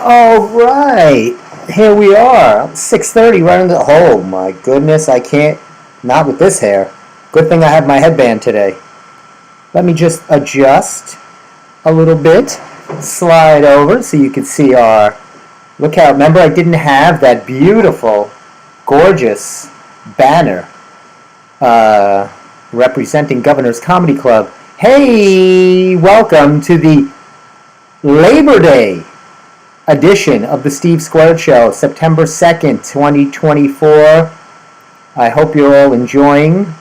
All right, here we are. 6:30, right in the. Oh my goodness, I can't. Not with this hair. Good thing I have my headband today. Let me just adjust a little bit. Slide over so you can see our. Look how. Remember, I didn't have that beautiful, gorgeous banner representing Governor's Comedy Club. Hey, welcome to the Labor Day edition of the Steve Squared Show, September 2nd, 2024. I hope you're all enjoying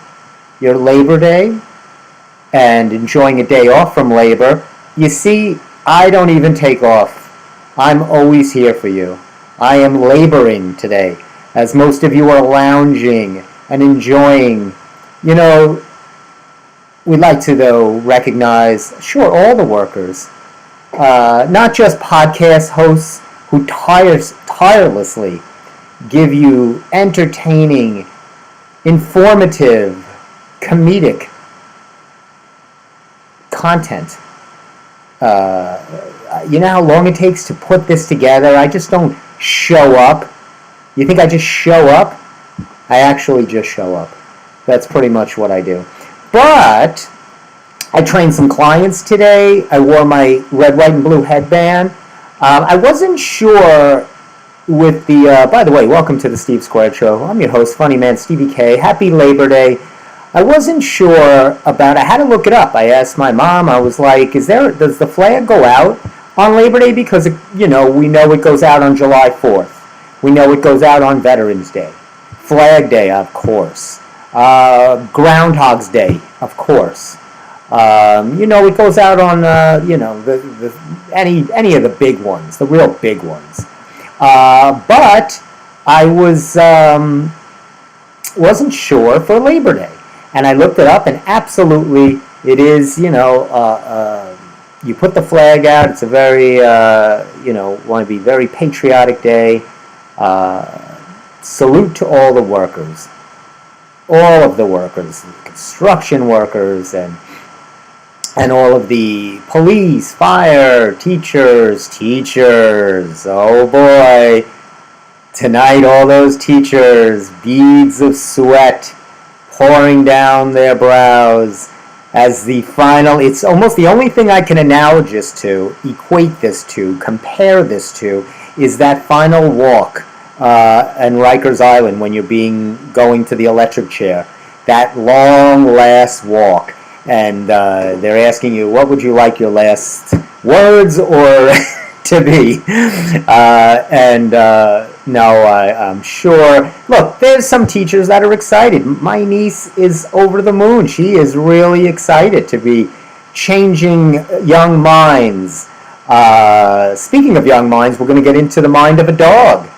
your Labor Day and enjoying a day off from labor. You see, I don't even take off. I'm always here for you. I am laboring today, as most of you are lounging and enjoying. You know, we'd like to, though, recognize, sure, all the workers. Not just podcast hosts who tirelessly give you entertaining, informative, comedic content. You know how long it takes to put this together? I just don't show up. You think I just show up? I actually just show up. That's pretty much what I do. But I trained some clients today. I wore my red, white, and blue headband. I wasn't sure with the, by the way, welcome to the Steve Squared Show. I'm your host, Funny Man Stevie K. Happy Labor Day. I wasn't sure about, I had to look it up. I asked my mom, I was like, does the flag go out on Labor Day? Because, we know it goes out on July 4th. We know it goes out on Veterans Day. Flag Day, of course. Groundhog's Day, of course. It goes out on, any of the big ones, the real big ones. But I wasn't sure for Labor Day. And I looked it up, and absolutely it is, you put the flag out. It's a very, want to be very patriotic day. Salute to all the workers. All of the workers, construction workers, and all of the police, fire, teachers. Oh boy. Tonight, all those teachers, beads of sweat pouring down their brows as the final, it's almost the only thing I can equate this to, compare this to, is that final walk in Rikers Island when you're going to the electric chair. That long last walk. And they're asking you, what would you like your last words or to be? No, I'm sure. Look, there's some teachers that are excited. My niece is over the moon. She is really excited to be changing young minds. Speaking of young minds, we're going to get into the mind of a dog.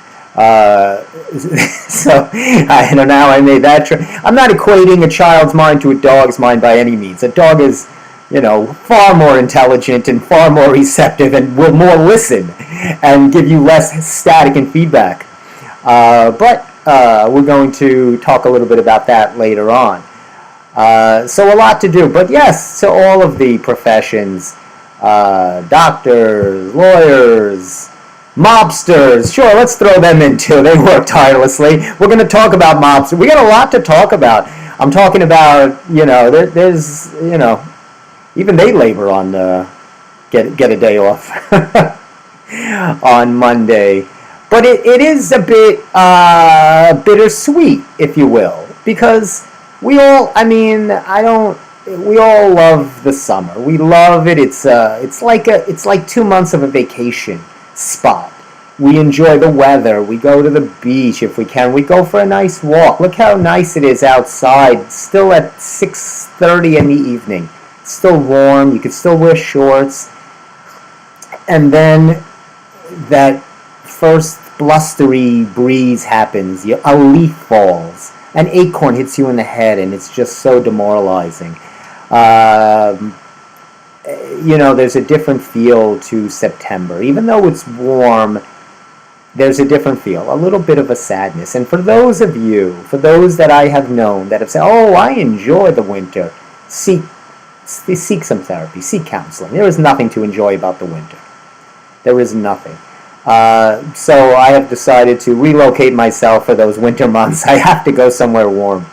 So I don't know how I made that. I'm not equating a child's mind to a dog's mind by any means. A dog is, far more intelligent and far more receptive and will more listen and give you less static and feedback. But we're going to talk a little bit about that later on. So a lot to do. But yes, to all of the professions, doctors, lawyers, mobsters, sure, let's throw them in too. They work tirelessly. We're going to talk about mobsters. We got a lot to talk about. I'm talking about, there's, even they labor on get a day off on Monday. But it is a bit bittersweet, if you will, because we all love the summer. We love it. It's like 2 months of a vacation spot. We enjoy the weather. We go to the beach if we can. We go for a nice walk. Look how nice it is outside. Still at 6:30 in the evening. It's still warm. You can still wear shorts. And then that first blustery breeze happens. A leaf falls. An acorn hits you in the head, and it's just so demoralizing. There's a different feel to September. Even though it's warm, there's a different feel, a little bit of a sadness. And for those that I have known that have said, oh, I enjoy the winter, seek some therapy, seek counseling. There is nothing to enjoy about the winter. There is nothing. So I have decided to relocate myself for those winter months. I have to go somewhere warm.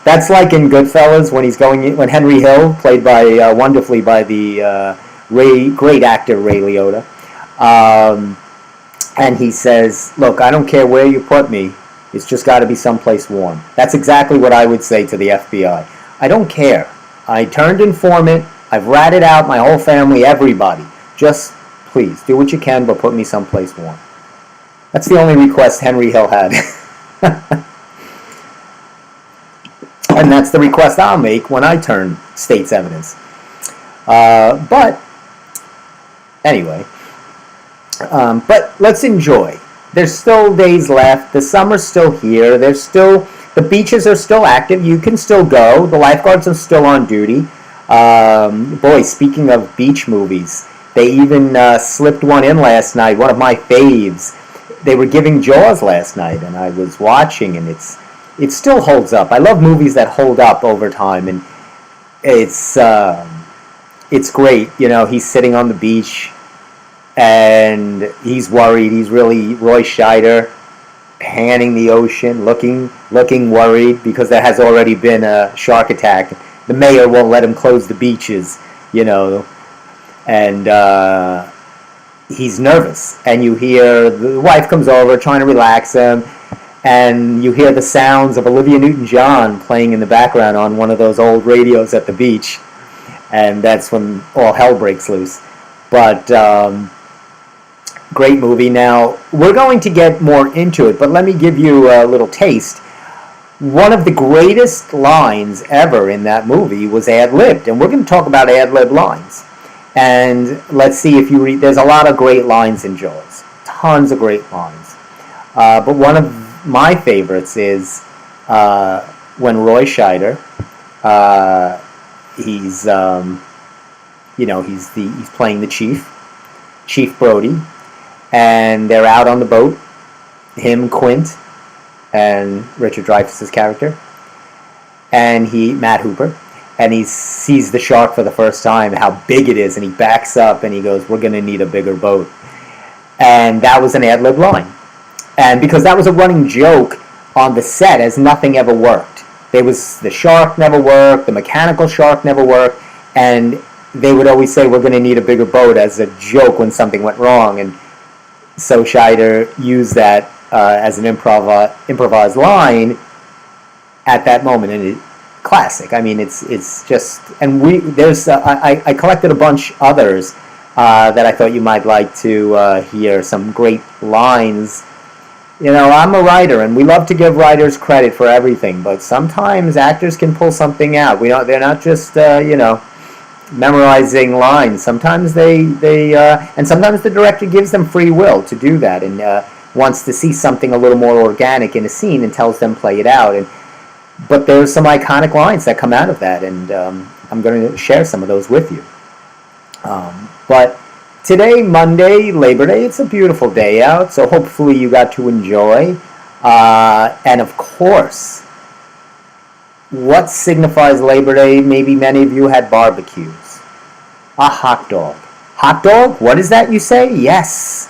That's like in Goodfellas when Henry Hill, played by wonderfully by the great actor Ray Liotta, and he says, "Look, I don't care where you put me. It's just got to be someplace warm." That's exactly what I would say to the FBI. I don't care. I turned informant. I've ratted out my whole family, everybody. Just please do what you can, but put me someplace warm. That's the only request Henry Hill had. And that's the request I'll make when I turn state's evidence. But anyway, but let's enjoy. There's still days left. The summer's still here. The beaches are still active. You can still go. The lifeguards are still on duty. Boy, speaking of beach movies, they even slipped one in last night. One of my faves. They were giving Jaws last night, and I was watching, and it still holds up. I love movies that hold up over time, and it's great. You know, he's sitting on the beach, and he's worried. He's really Roy Scheider, panning the ocean, looking worried because there has already been a shark attack. The mayor won't let him close the beaches, you know, and he's nervous. And you hear the wife comes over trying to relax him, and you hear the sounds of Olivia Newton-John playing in the background on one of those old radios at the beach, and that's when all hell breaks loose. But great movie. Now, we're going to get more into it, but let me give you a little taste. One of the greatest lines ever in that movie was ad-libbed, and we're going to talk about ad-lib lines. And let's see if you read. There's a lot of great lines in Jaws. Tons of great lines. But one of my favorites is when Roy Scheider, he's playing the Chief Brody, and they're out on the boat, him, Quint, and Richard Dreyfuss's character, and Matt Hooper, and he sees the shark for the first time, how big it is, and he backs up and he goes, "We're going to need a bigger boat." And that was an ad-lib line. And because that was a running joke on the set, as nothing ever worked. The shark never worked, the mechanical shark never worked, and they would always say, "We're going to need a bigger boat," as a joke when something went wrong. And so Scheider used that as an improvised line at that moment, and classic. I mean, it's just, and I collected a bunch others that I thought you might like to hear. Some great lines. You know, I'm a writer, and we love to give writers credit for everything, but sometimes actors can pull something out. They're not just memorizing lines. Sometimes and sometimes the director gives them free will to do that, and wants to see something a little more organic in a scene and tells them play it out. But there's some iconic lines that come out of that, and I'm going to share some of those with you. But today, Monday, Labor Day, it's a beautiful day out, so hopefully you got to enjoy. And of course, what signifies Labor Day? Maybe many of you had barbecues. A hot dog. Hot dog? What is that, you say? Yes.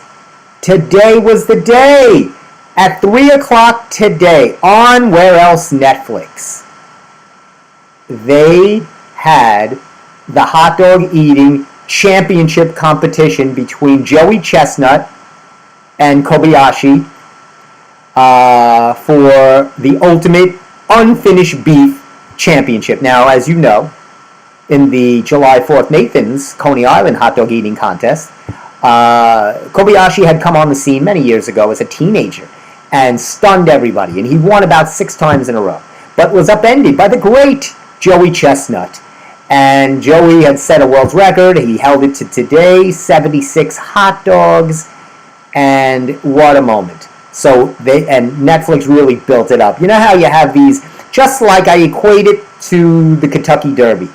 Today was the day. At 3 o'clock today, on where else? Netflix. They had the hot dog eating championship competition between Joey Chestnut and Kobayashi for the ultimate unfinished beef championship. Now, as you know, in the July 4th Nathan's Coney Island hot dog eating contest, Kobayashi had come on the scene many years ago as a teenager and stunned everybody, and he won about 6 times in a row, but was upended by the great Joey Chestnut. And Joey had set a world's record. He held it to today, 76 hot dogs, and what a moment. And Netflix really built it up. You know how you have these, just like I equate it to the Kentucky Derby.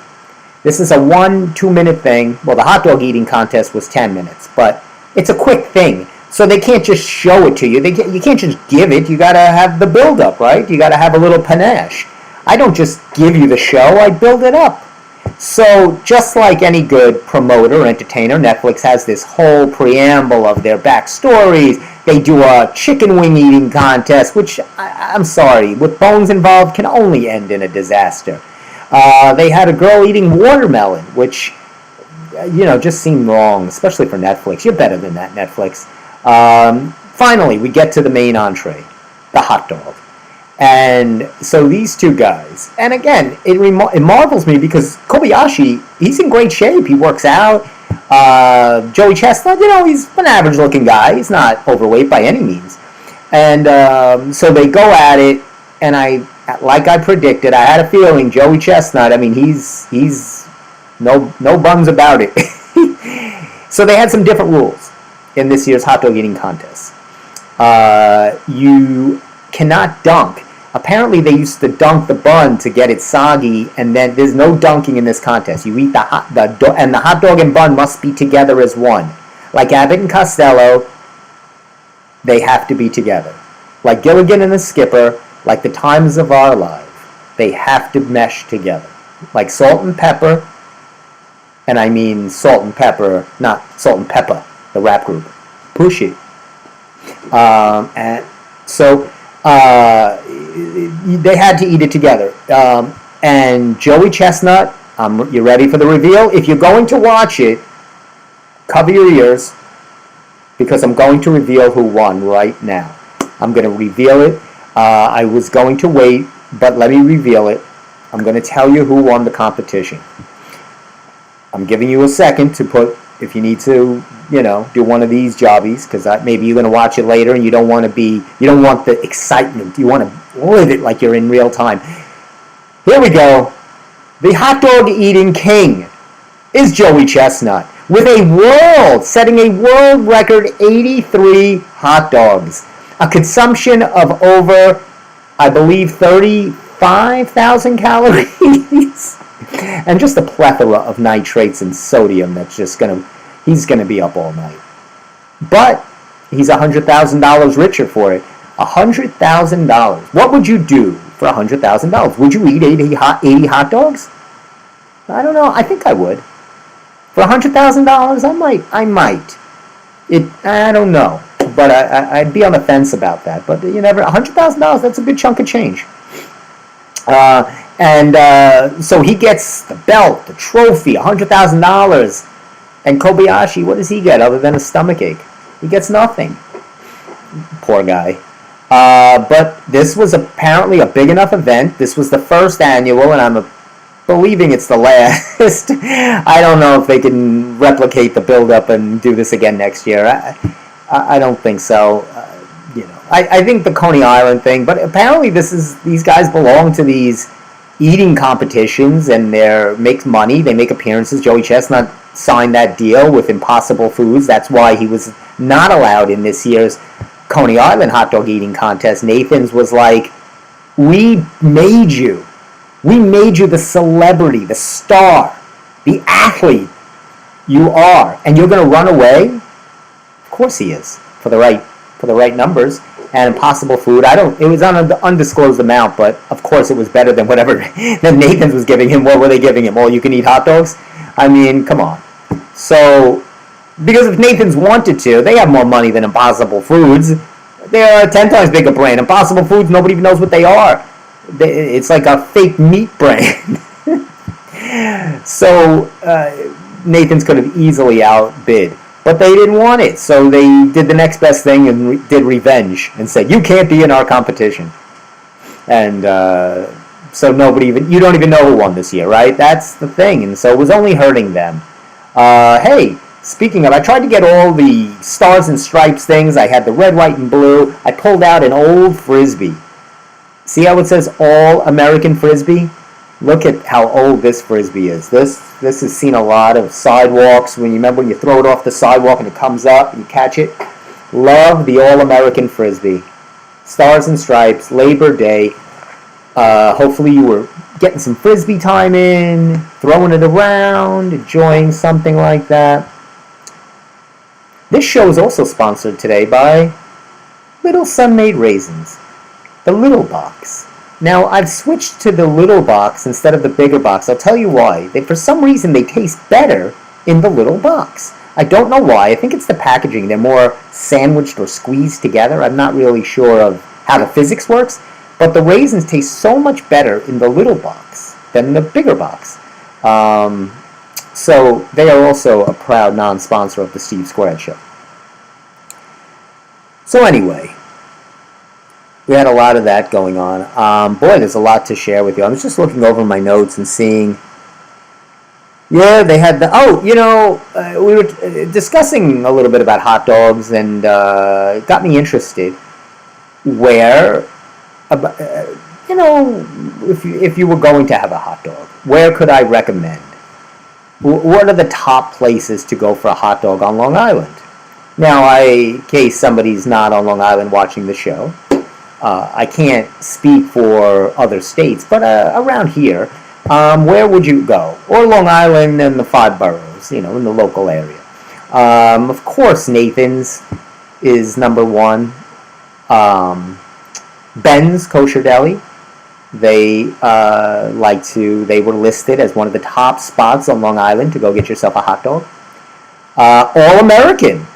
This is a 1-2 minute thing. Well, the hot dog eating contest was 10 minutes, but it's a quick thing. So they can't just show it to you. You can't just give it. You got to have the build-up, right? You got to have a little panache. I don't just give you the show. I build it up. So, just like any good promoter or entertainer, Netflix has this whole preamble of their backstories. They do a chicken wing eating contest, which, I'm sorry, with bones involved, can only end in a disaster. They had a girl eating watermelon, which, just seemed wrong, especially for Netflix. You're better than that, Netflix. Finally, we get to the main entree, the hot dog. And so these two guys, and again, it marvels me because Kobayashi, he's in great shape. He works out. Joey Chestnut, he's an average-looking guy. He's not overweight by any means. And so they go at it, and like I predicted, I had a feeling Joey Chestnut, he's no buns about it. So they had some different rules in this year's hot dog eating contest. You cannot dunk. Apparently they used to dunk the bun to get it soggy, and then there's no dunking in this contest. You eat the hot dog and bun must be together as one. Like Abbott and Costello, they have to be together. Like Gilligan and the Skipper, like the Times of Our Lives, they have to mesh together. Like Salt and Pepper, and I mean Salt and Pepper, not Salt and Pepper, the rap group. Push it. And so they had to eat it together. And Joey Chestnut, you ready for the reveal? If you're going to watch it, cover your ears, because I'm going to reveal who won right now. I'm going to reveal it. I was going to wait, but let me reveal it. I'm going to tell you who won the competition. I'm giving you a second to put, if you need to, do one of these jobbies, because maybe you're going to watch it later and you don't want the excitement. You want to live it like you're in real time. Here we go. The hot dog eating king is Joey Chestnut, with setting a world record 83 hot dogs. A consumption of over, I believe, 35,000 calories. And just a plethora of nitrates and sodium that's just he's going to be up all night. But he's $100,000 richer for it. $100,000. What would you do for $100,000? Would you eat 80 hot dogs? I don't know. I think I would. For $100,000, I might. I don't know. But I'd be on the fence about that. But $100,000, that's a good chunk of change. So he gets the belt, the trophy, $100,000. And Kobayashi, what does he get other than a stomachache? He gets nothing. Poor guy. But this was apparently a big enough event. This was the first annual, and I'm believing it's the last. I don't know if they can replicate the build-up and do this again next year. I don't think so. I think the Coney Island thing, but apparently these guys belong to these eating competitions, and they make money. They make appearances. Joey Chestnut signed that deal with Impossible Foods. That's why he was not allowed in this year's Coney Island hot dog eating contest. Nathan's was like, we made you the celebrity, the star, the athlete you are, and you're going to run away? Of course he is, for the right numbers. And Impossible Food, it was on an undisclosed amount, but of course it was better than whatever that Nathan's was giving him. What were they giving him? All you can eat hot dogs? I mean, come on. So, because if Nathan's wanted to, they have more money than Impossible Foods. They're a 10 times bigger brand. Impossible Foods, nobody even knows what they are. It's like a fake meat brand. So, Nathan's could have easily outbid. But they didn't want it, so they did the next best thing and did revenge and said, you can't be in our competition. And so you don't even know who won this year, right? That's the thing, and so it was only hurting them. Hey, speaking of, I tried to get all the stars and stripes things. I had the red, white, and blue. I pulled out an old Frisbee. See how it says All American Frisbee? Look at how old this Frisbee is. This has seen a lot of sidewalks. When you throw it off the sidewalk and it comes up and you catch it. Love the All-American Frisbee. Stars and Stripes, Labor Day. Hopefully you were getting some Frisbee time in, throwing it around, enjoying something like that. This show is also sponsored today by Little Sun-Made Raisins. The Little Box. Now, I've switched to the little box instead of the bigger box. I'll tell you why. For some reason, they taste better in the little box. I don't know why. I think it's the packaging. They're more sandwiched or squeezed together. I'm not really sure of how the physics works, but the raisins taste so much better in the little box than the bigger box. So they are also a proud non-sponsor of the Steve Squared Show. So anyway, we had a lot of that going on. Boy, there's a lot to share with you. I was just looking over my notes and seeing, yeah, they had we were discussing a little bit about hot dogs, and it got me interested where, if you were going to have a hot dog, where could I recommend? What are the top places to go for a hot dog on Long Island? Now, in case somebody's not on Long Island watching the show, I can't speak for other states, but around here, where would you go? Or Long Island and the 5 boroughs, in the local area. Of course, Nathan's is number one. Ben's Kosher Deli. They were listed as one of the top spots on Long Island to go get yourself a hot dog. All American.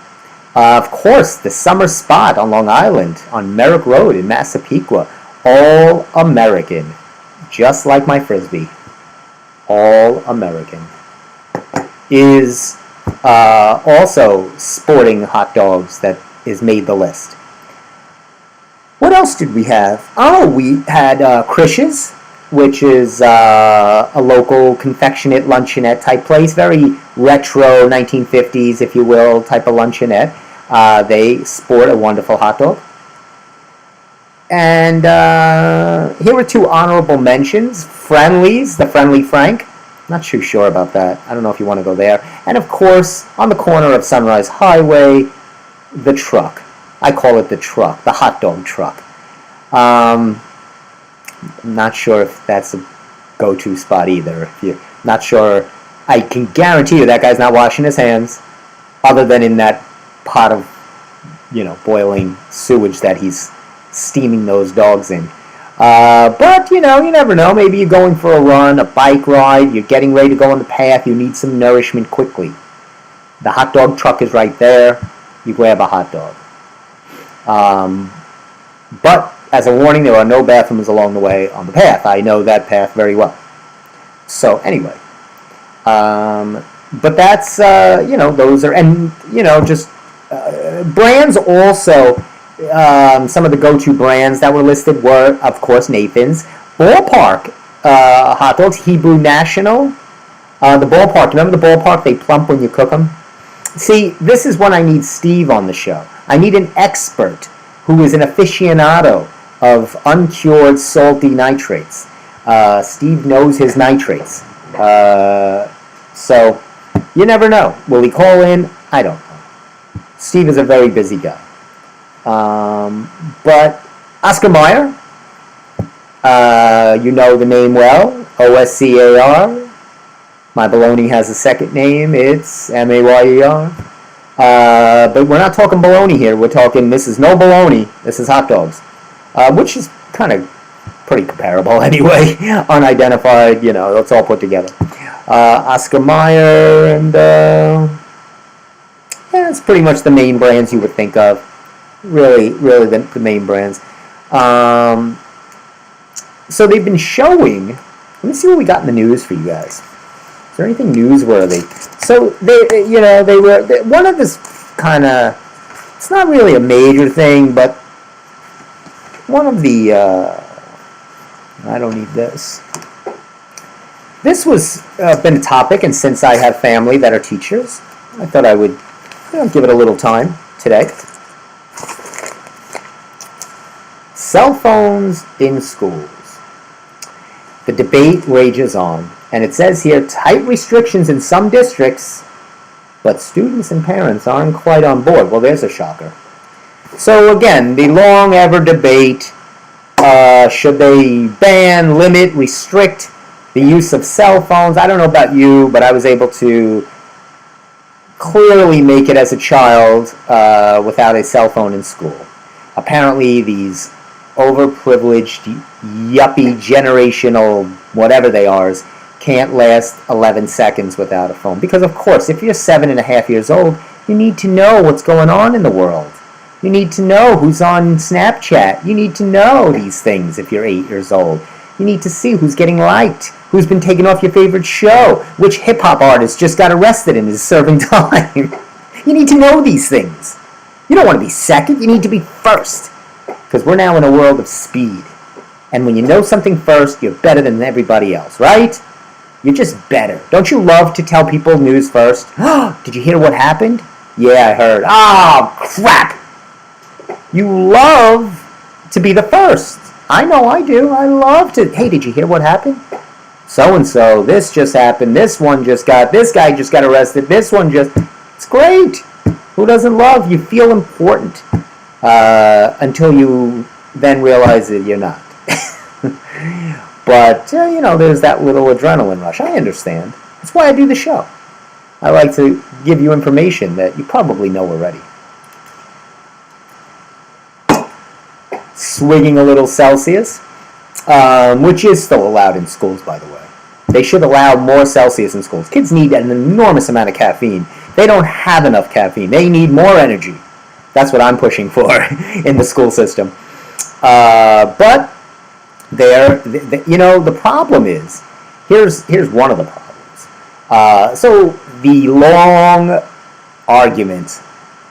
Of course, the summer spot on Long Island, on Merrick Road in Massapequa. All American. Just like my Frisbee. All American. Is also sporting hot dogs that is made the list. What else did we have? Oh, we had Krish's, which is a local confectionate luncheonette type place. Very retro 1950s, if you will, type of luncheonette. They sport a wonderful hot dog. And here are 2 honorable mentions. Friendly's, the Friendly Frank. Not too sure about that. I don't know if you want to go there. And of course, on the corner of Sunrise Highway, the Truck. I call it the Truck, the hot dog truck. I'm not sure if that's a go-to spot either. If you're not sure, I can guarantee you that guy's not washing his hands, other than in that pot of, boiling sewage that he's steaming those dogs in. But, you never know. Maybe you're going for a run, a bike ride, you're getting ready to go on the path, you need some nourishment quickly. The hot dog truck is right there. You grab a hot dog. But, as a warning, there are no bathrooms along the way on the path. I know that path very well. So, anyway. But that's, those are, and, just brands also, some of the go-to brands that were listed were, of course, Nathan's. Ballpark hot dogs, Hebrew National. The Ballpark, remember the Ballpark? They plump when you cook them. See, this is when I need Steve on the show. I need an expert who is an aficionado of uncured salty nitrates. Steve knows his nitrates. So, you never know. Will he call in? I don't know. Steve is a very busy guy. But Oscar Mayer, you know the name well, OSCAR. My bologna has a second name, it's MAYER. But we're not talking bologna here, we're talking, this is no bologna, this is hot dogs. Which is kind of pretty comparable anyway, unidentified, it's all put together. Oscar Mayer, and it's pretty much the main brands you would think of. Really the main brands. So they've been showing, let me see what we got in the news for you guys. Is there anything newsworthy? So they were one of this kind of, it's not really a major thing, but one of the I don't need this. This was been a topic, and since I have family that are teachers, I thought I would give it a little time today. Cell phones in schools. The debate rages on, and it says here, tight restrictions in some districts, but students and parents aren't quite on board. Well, there's a shocker. So again, the long ever debate, should they ban, limit, restrict the use of cell phones? I don't know about you, but I was able to clearly make it as a child without a cell phone in school. Apparently these overprivileged, yuppie, generational, whatever they are, can't last 11 seconds without a phone. Because, of course, if you're 7.5 years old, you need to know what's going on in the world. You need to know who's on Snapchat. You need to know these things if you're 8 years old. You need to see who's getting liked, who's been taken off your favorite show, which hip-hop artist just got arrested and is serving time. You need to know these things. You don't want to be second. You need to be first. Because we're now in a world of speed. And when you know something first, you're better than everybody else, right? You're just better. Don't you love to tell people news first? Did you hear what happened? Yeah, I heard. Oh, crap! You love to be the first. I know I do. I love to. Hey, did you hear what happened? So-and-so, this just happened. This guy just got arrested. It's great. Who doesn't love? You feel important until you then realize that you're not. But, there's that little adrenaline rush. I understand. That's why I do the show. I like to give you information that you probably know already. Swigging a little Celsius, which is still allowed in schools, by the way. They should allow more Celsius in schools. Kids need an enormous amount of caffeine. They don't have enough caffeine. They need more energy. That's what I'm pushing for in the school system. But the problem is, here's one of the problems. So the long argument,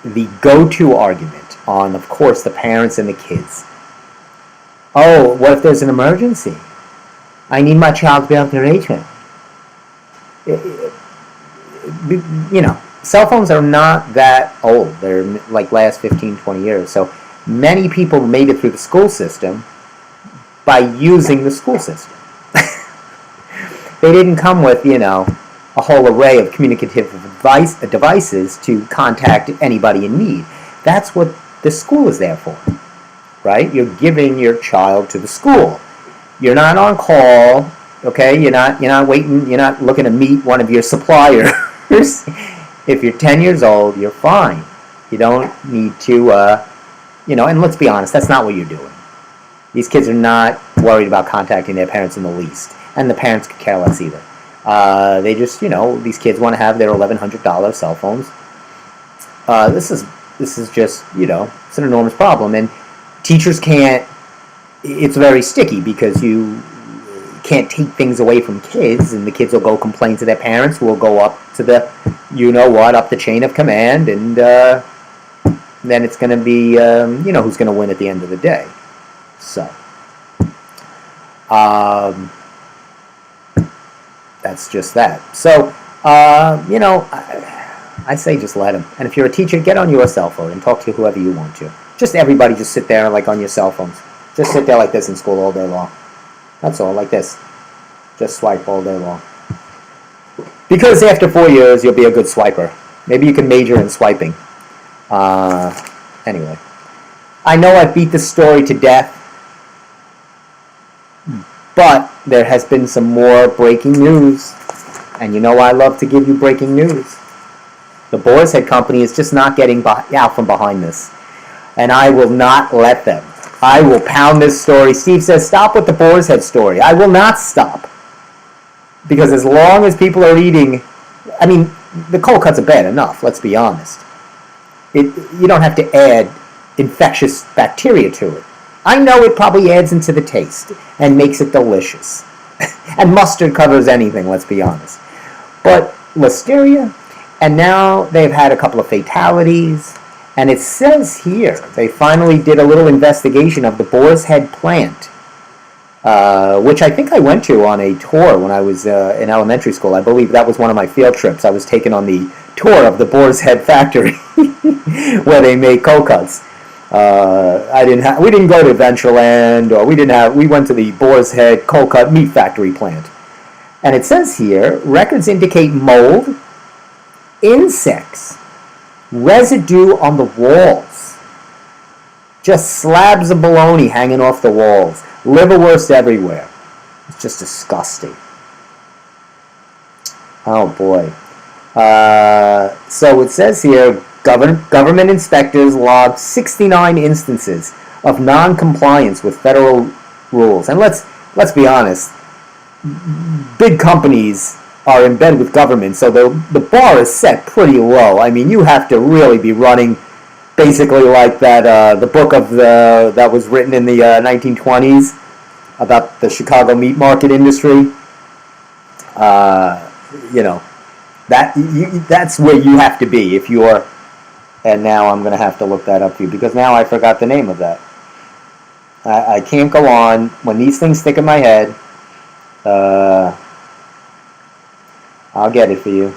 the go-to argument on, of course, the parents and the kids. Oh, what if there's an emergency? I need my child to be able to reach me. Cell phones are not that old. They're like last 15, 20 years. So many people made it through the school system by using the school system. They didn't come with, a whole array of communicative devices to contact anybody in need. That's what the school is there for, right? You're giving your child to the school. You're not on call, okay? You're not waiting. You're not looking to meet one of your suppliers. If you're 10 years old, you're fine. You don't need to, and let's be honest, that's not what you're doing. These kids are not worried about contacting their parents in the least, and the parents could care less either. They just, these kids want to have their $1,100 cell phones. This is just, it's an enormous problem, and teachers can't. It's very sticky because you can't take things away from kids, and the kids will go complain to their parents, who will go up to the, up the chain of command, and then it's going to be, who's going to win at the end of the day. So, that's just that. So, I say just let them. And if you're a teacher, get on your cell phone and talk to whoever you want to. Just everybody just sit there like on your cell phones. Just sit there like this in school all day long. That's all, like this. Just swipe all day long. Because after 4 years, you'll be a good swiper. Maybe you can major in swiping. Anyway. I know I beat this story to death, but there has been some more breaking news. And I love to give you breaking news. The Boar's Head Company is just not getting out from behind this. And I will not let them. I will pound this story. Steve says, stop with the Boar's Head story. I will not stop. Because as long as people are eating, the cold cuts are bad enough, let's be honest. You don't have to add infectious bacteria to it. I know it probably adds into the taste and makes it delicious. And mustard covers anything, let's be honest. But listeria, and now they've had a couple of fatalities. And it says here, they finally did a little investigation of the Boar's Head plant, which I think I went to on a tour when I was in elementary school. I believe that was one of my field trips. I was taken on the tour of the Boar's Head factory, where they make cold cuts. We didn't go to Adventureland, or we went to the Boar's Head cold cut meat factory plant. And it says here, records indicate mold, insects, residue on the walls. Just slabs of bologna hanging off the walls. Liverwurst everywhere. It's just disgusting. Oh boy. So it says here, government inspectors logged 69 instances of non-compliance with federal rules. And let's be honest, big companies are in bed with government, so the bar is set pretty low. I mean, you have to really be running basically like that the book of the that was written in the 1920s about the Chicago meat market industry. You know, that's where you have to be if you're. And now I'm going to have to look that up for you because now I forgot the name of that. I can't go on when these things stick in my head. I'll get it for you.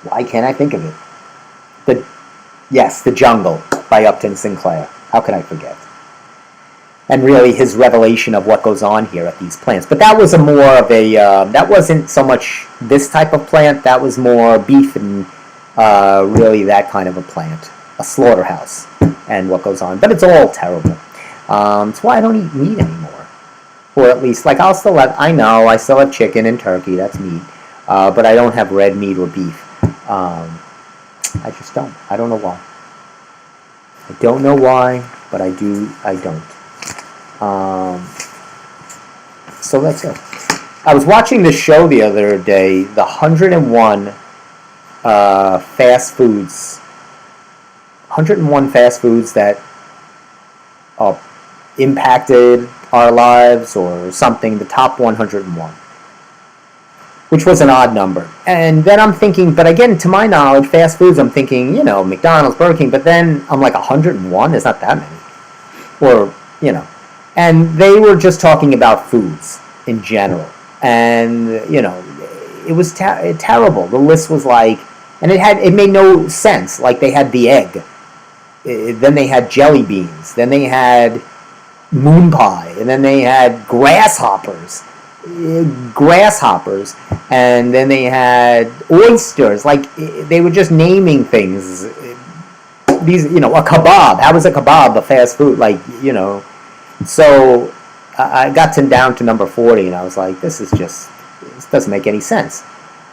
Why can't I think of it? The Jungle by Upton Sinclair. How can I forget? And really his revelation of what goes on here at these plants. But that was more of a, that wasn't so much this type of plant, that was more beef and really that kind of a plant. A slaughterhouse and what goes on. But it's all terrible. It's why I don't eat meat anymore. Or at least, like I still have chicken and turkey, that's meat. But I don't have red meat or beef. I just don't. I don't know why. I don't know why, but I don't. So that's it. I was watching this show the other day, the 101 fast foods. 101 fast foods that impacted our lives or something, the top 101. Which was an odd number. And then I'm thinking, but again, to my knowledge, fast foods, I'm thinking, McDonald's, Burger King, but then I'm like 101? There's not that many. Or, And they were just talking about foods in general. And, it was terrible. The list was like, and it made no sense. Like they had the egg. Then they had jelly beans. Then they had moon pie. And then they had grasshoppers. And then they had oysters. Like they were just naming things. These, a kebab. How was a kebab a fast food? So I got down to number 40, and I was like, this doesn't make any sense.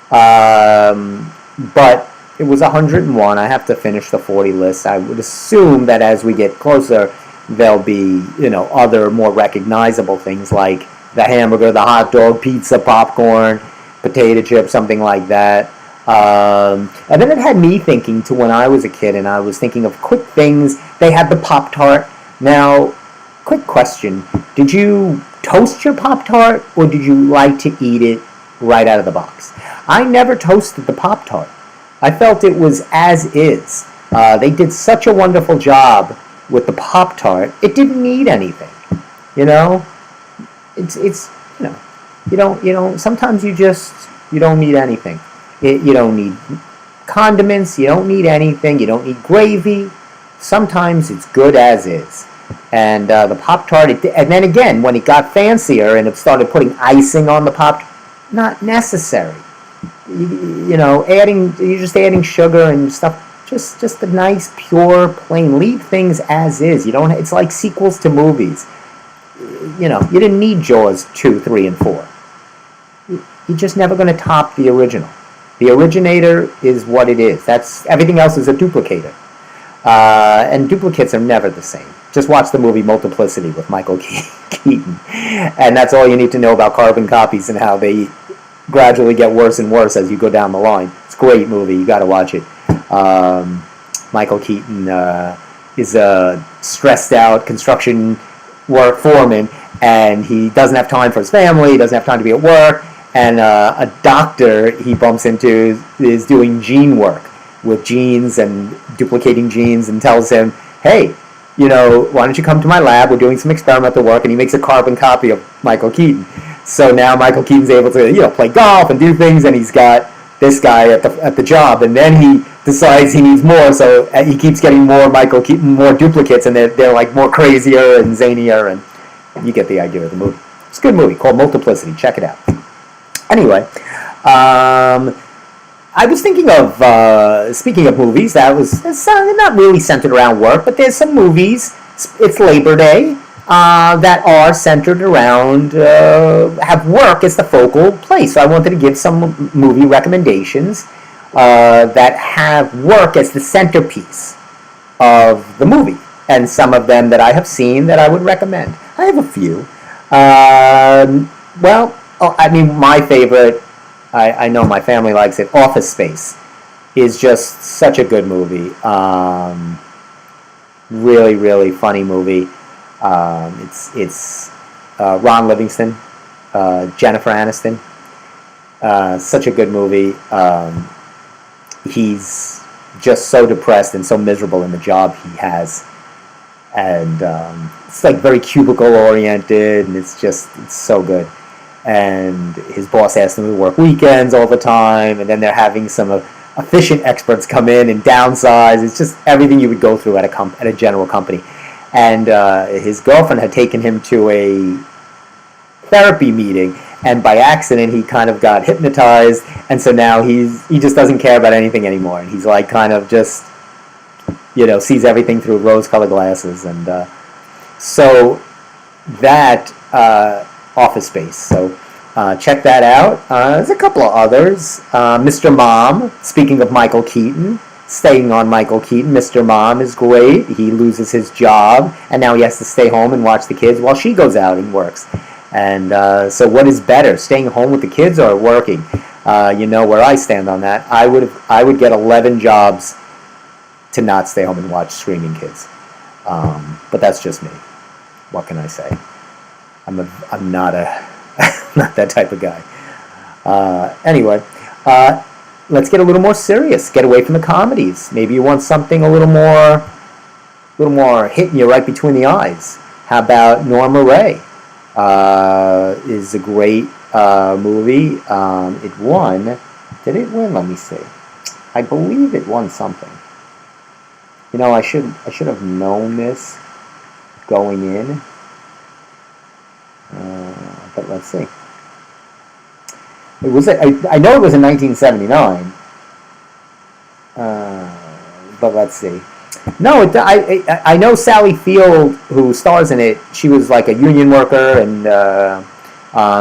But it was 101. I have to finish the 40 list. I would assume that as we get closer, there'll be, other more recognizable things like the hamburger, the hot dog, pizza, popcorn, potato chips, something like that. And then it had me thinking to when I was a kid, and I was thinking of quick things. They had the Pop-Tart. Now, quick question. Did you toast your Pop-Tart, or did you like to eat it right out of the box? I never toasted the Pop-Tart. I felt it was as is. They did such a wonderful job with the Pop-Tart. It didn't need anything. It's sometimes you don't need anything. You don't need condiments, you don't need anything, you don't need gravy. Sometimes it's good as is. And the Pop-Tart, and then again, when it got fancier and it started putting icing on the Pop-Tart, not necessary. You're just adding sugar and stuff. Just a nice, pure, plain. Leave things as is. It's like sequels to movies. You didn't need Jaws 2, 3, and 4. You're just never going to top the original. The originator is what it is. Everything else is a duplicator. And duplicates are never the same. Just watch the movie Multiplicity with Michael Keaton. And that's all you need to know about carbon copies and how they gradually get worse and worse as you go down the line. It's a great movie. You got to watch it. Michael Keaton is a stressed out construction work foreman, and he doesn't have time for his family. He doesn't have time to be at work. And a doctor he bumps into is doing gene work with genes and duplicating genes, and tells him, hey, why don't you come to my lab? We're doing some experimental work. And he makes a carbon copy of Michael Keaton. So now Michael Keaton's able to, play golf and do things, and he's got this guy at the job. And then he decides he needs more, so he keeps getting more Michael Keaton, more duplicates, and they're like more crazier and zanier, and you get the idea of the movie. It's a good movie called Multiplicity. Check it out. Anyway, I was thinking of, speaking of movies, it's not really centered around work, but there's some movies, it's Labor Day, that are centered around, have work as the focal place. So I wanted to give some movie recommendations. that have work as the centerpiece of the movie, and some of them that I have seen that I would recommend. I have a few. My favorite, I know my family likes it, Office Space, is just such a good movie. Really, really funny movie. It's Ron Livingston, Jennifer Aniston. Such a good movie. He's just so depressed and so miserable in the job he has, and it's like very cubicle oriented, and it's so good. And his boss asks him to work weekends all the time, and then they're having some efficient experts come in and downsize. It's just everything you would go through at a general company. And his girlfriend had taken him to a therapy meeting, and by accident he kind of got hypnotized, and so now he just doesn't care about anything anymore, and he's like kind of just sees everything through rose-colored glasses. And so that Office Space. So check that out. There's a couple of others. Mr. Mom. Speaking of Michael Keaton, staying on Michael Keaton, Mr. Mom is great. He loses his job, and now he has to stay home and watch the kids while she goes out and works. And so what is better, staying home with the kids or working? Where I stand on that. I would get 11 jobs to not stay home and watch screaming kids. But that's just me. What can I say? I'm not not that type of guy. Anyway, let's get a little more serious. Get away from the comedies. Maybe you want something a little more hitting you right between the eyes. How about Norma Ray? Is a great movie. It won. Did it win? Let me see. I believe it won something. I should have known this going in. But let's see. It was. I know it was in 1979. But let's see. No, I know Sally Field, who stars in it. She was like a union worker, and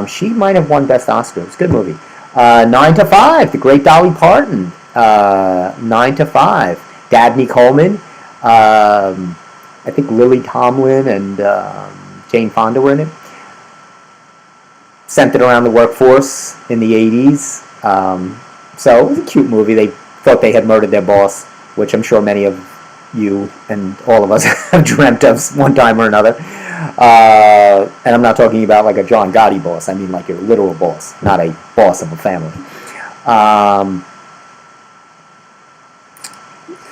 she might have won Best Oscar. It was a good movie. 9 to 5, the great Dolly Parton. 9 to 5. Dabney Coleman. I think Lily Tomlin and Jane Fonda were in it. Centered around the workforce in the 80s. So it was a cute movie. They thought they had murdered their boss, which I'm sure many of you and all of us have dreamt of one time or another. And I'm not talking about like a John Gotti boss. I mean like your literal boss, not a boss of a family.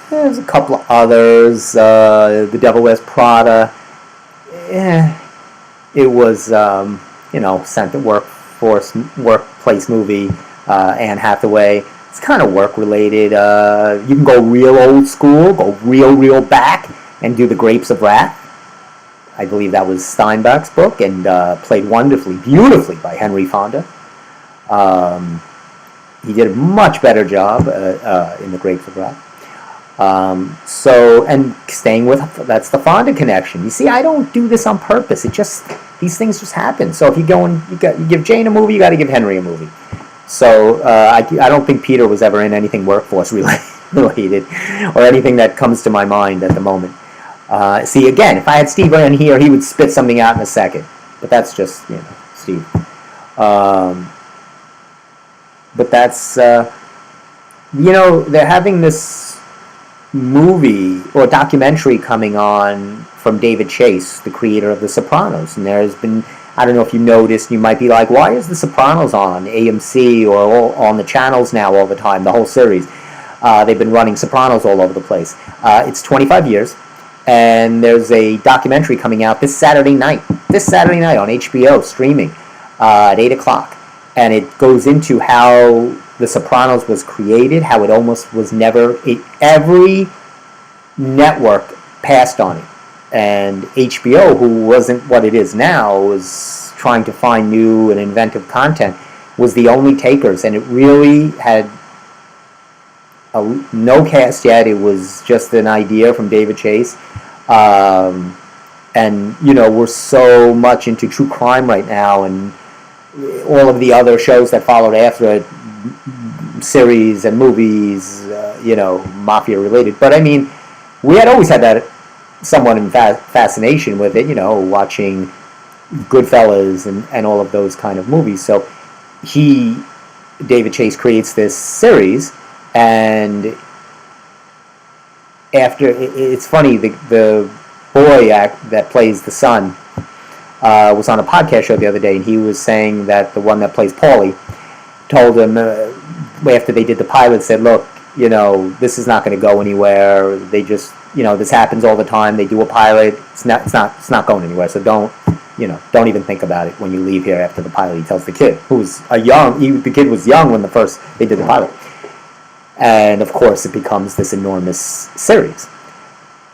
There's a couple of others. The Devil Wears Prada. It was, workplace movie. Anne Hathaway. It's kind of work related. You can go real old school, go real back, and do The Grapes of Wrath. I believe that was Steinbeck's book, and played wonderfully, beautifully by Henry Fonda. He did a much better job in The Grapes of Wrath. And staying with, that's the Fonda connection. You see, I don't do this on purpose. These things just happen. So if you give Jane a movie, you got to give Henry a movie. So I don't think Peter was ever in anything workforce related or anything that comes to my mind at the moment. See, again, if I had Steve in here, he would spit something out in a second. But that's just, Steve. But that's, they're having this movie or documentary coming on from David Chase, the creator of The Sopranos. And there's been, I don't know if you noticed, you might be like, why is The Sopranos on AMC or on the channels now all the time, the whole series? They've been running Sopranos all over the place. It's 25 years, and there's a documentary coming out this Saturday night on HBO, streaming at 8 o'clock. And it goes into how The Sopranos was created, how it almost was never, every network passed on it. And HBO, who wasn't what it is now, was trying to find new and inventive content, was the only takers. And it really had no cast yet. It was just an idea from David Chase. And, we're so much into true crime right now, and all of the other shows that followed after it series and movies, mafia related. But I mean, we had always had that somewhat in fascination with it, watching Goodfellas and all of those kind of movies. So David Chase creates this series, and it's funny, the boy that plays the son was on a podcast show the other day, and he was saying that the one that plays Paulie told him after they did the pilot, said, look, this is not going to go anywhere. They just, this happens all the time. They do a pilot. It's not going anywhere. So don't don't even think about it when you leave here after the pilot. He tells the kid, the kid was young when they did the pilot. And of course it becomes this enormous series.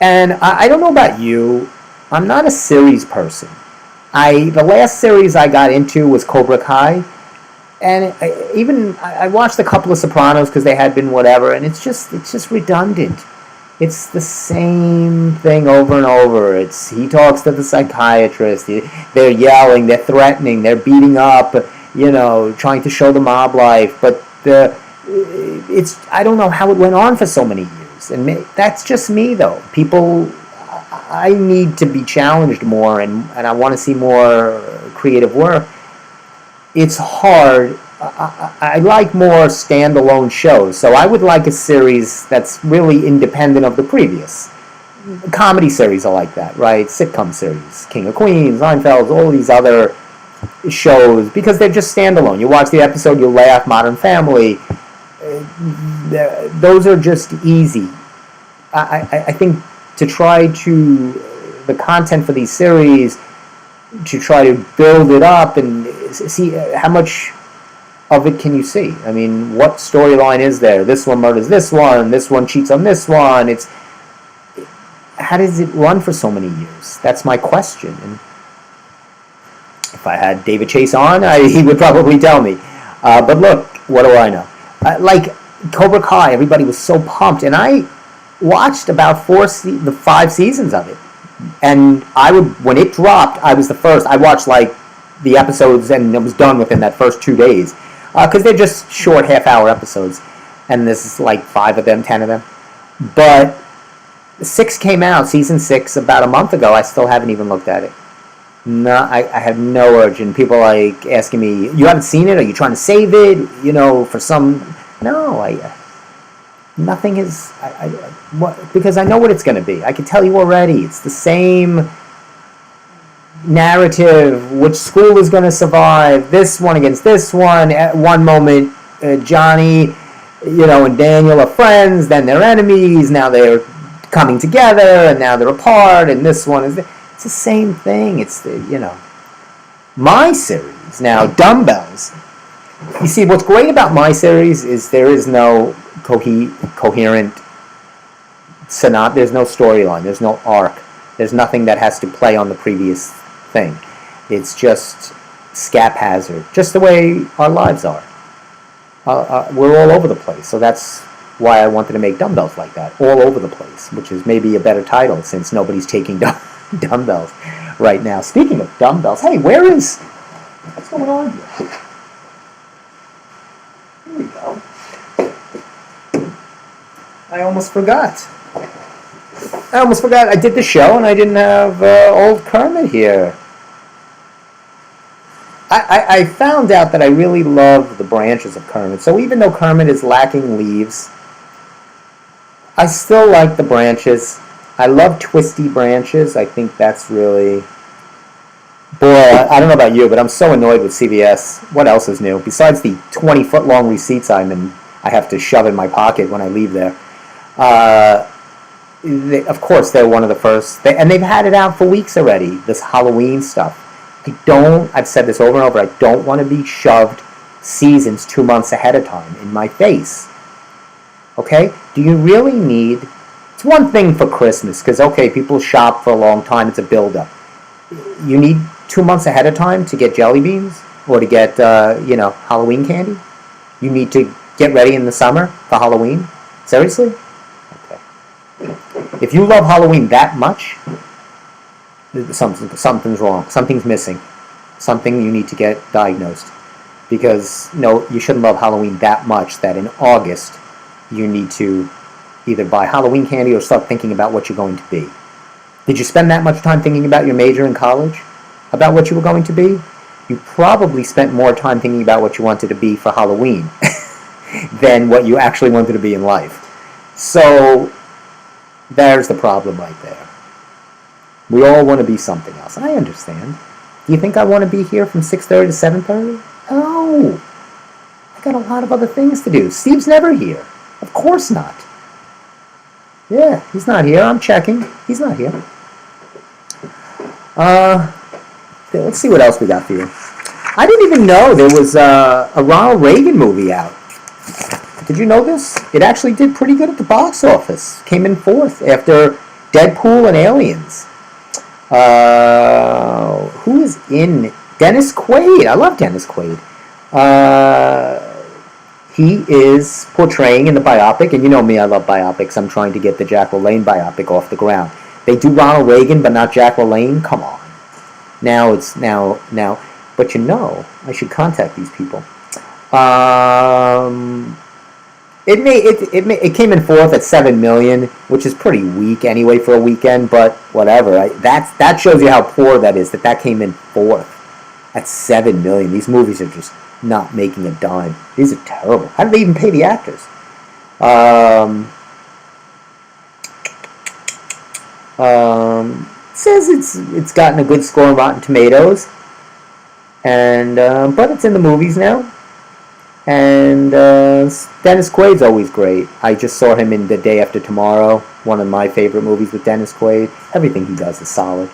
And I don't know about you, I'm not a series person. The last series I got into was Cobra Kai. And I watched a couple of Sopranos because they had been whatever, and it's just redundant. It's the same thing over and over. He talks to the psychiatrist. They're yelling, they're threatening, they're beating up, trying to show the mob life. But I don't know how it went on for so many years. And that's just me, though. I need to be challenged more, and I want to see more creative work. It's hard. I like more standalone shows, so I would like a series that's really independent of the previous. Comedy series are like that, right? Sitcom series, King of Queens, Seinfeld, all these other shows, because they're just standalone. You watch the episode, you laugh. Modern Family, those are just easy. I think to try the content for these series, to try to build it up and see how much of it can you see. I mean, what storyline is there? This one murders this one cheats on this one. How does it run for so many years? That's my question. And if I had David Chase on, he would probably tell me. But look, what do I know? Like Cobra Kai, everybody was so pumped, and I watched about the 5 seasons of it. And when it dropped, I was the first. I watched like the episodes, and it was done within that first 2 days, because they're just short half-hour episodes, and this is like 5 of them, 10 of them. But 6 came out, season 6, about a month ago. I still haven't even looked at it. No, I have no urge, and people are like asking me, "You haven't seen it? Are you trying to save it? For some?" No, nothing is. Because I know what it's going to be. I can tell you already. It's the same narrative. Which school is going to survive? This one against this one. At one moment, Johnny, and Daniel are friends. Then they're enemies. Now they're coming together, and now they're apart. And this one is. It's the same thing. It's my series now. Dumbbells. You see, what's great about my series is there is no coherent synopsis. There's no storyline. There's no arc. There's nothing that has to play on the previous thing. It's just haphazard, just the way our lives are. We're all over the place. So that's why I wanted to make Dumbbells like that, all over the place, which is maybe a better title since nobody's taking dumbbells right now. Speaking of dumbbells, hey, what's going on here? Here we go. I almost forgot. I did the show and I didn't have old Kermit here. I found out that I really love the branches of Kermit. So even though Kermit is lacking leaves, I still like the branches. I love twisty branches. I think that's really... Boy, I don't know about you, but I'm so annoyed with CVS. What else is new? Besides the 20-foot-long receipts I have to shove in my pocket when I leave there. Of course, they're one of the first. And they've had it out for weeks already, this Halloween stuff. I've said this over and over, I don't want to be shoved seasons 2 months ahead of time in my face. Okay? Do you really need... It's one thing for Christmas, because, okay, people shop for a long time, it's a build-up. You need 2 months ahead of time to get jelly beans or to get, Halloween candy? You need to get ready in the summer for Halloween? Seriously? Okay. If you love Halloween that much, something's wrong. Something's missing. Something you need to get diagnosed. because you shouldn't love Halloween that much that in August you need to either buy Halloween candy or start thinking about what you're going to be. Did you spend that much time thinking about your major in college? About what you were going to be? You probably spent more time thinking about what you wanted to be for Halloween than what you actually wanted to be in life. So there's the problem right there. We all want to be something else. I understand. Do you think I want to be here from 6:30 to 7:30? No. I got a lot of other things to do. Steve's never here. Of course not. Yeah, he's not here. I'm checking. He's not here. Let's see what else we got for you. I didn't even know there was a Ronald Reagan movie out. Did you know this? It actually did pretty good at the box office. Came in fourth after Deadpool and Aliens. Who is in? Dennis Quaid. I love Dennis Quaid. He is portraying in the biopic, and you know me, I love biopics. I'm trying to get the Jack LaLanne biopic off the ground. They do Ronald Reagan, but not Jack LaLanne. Come on. Now. But I should contact these people. It came in fourth at $7 million, which is pretty weak anyway for a weekend. But whatever. That shows you how poor that is. That came in fourth at $7 million. These movies are just not making a dime. These are terrible. How did they even pay the actors? Says it's gotten a good score on Rotten Tomatoes, and but it's in the movies now. And Dennis Quaid's always great. I just saw him in The Day After Tomorrow, one of my favorite movies with Dennis Quaid. Everything he does is solid.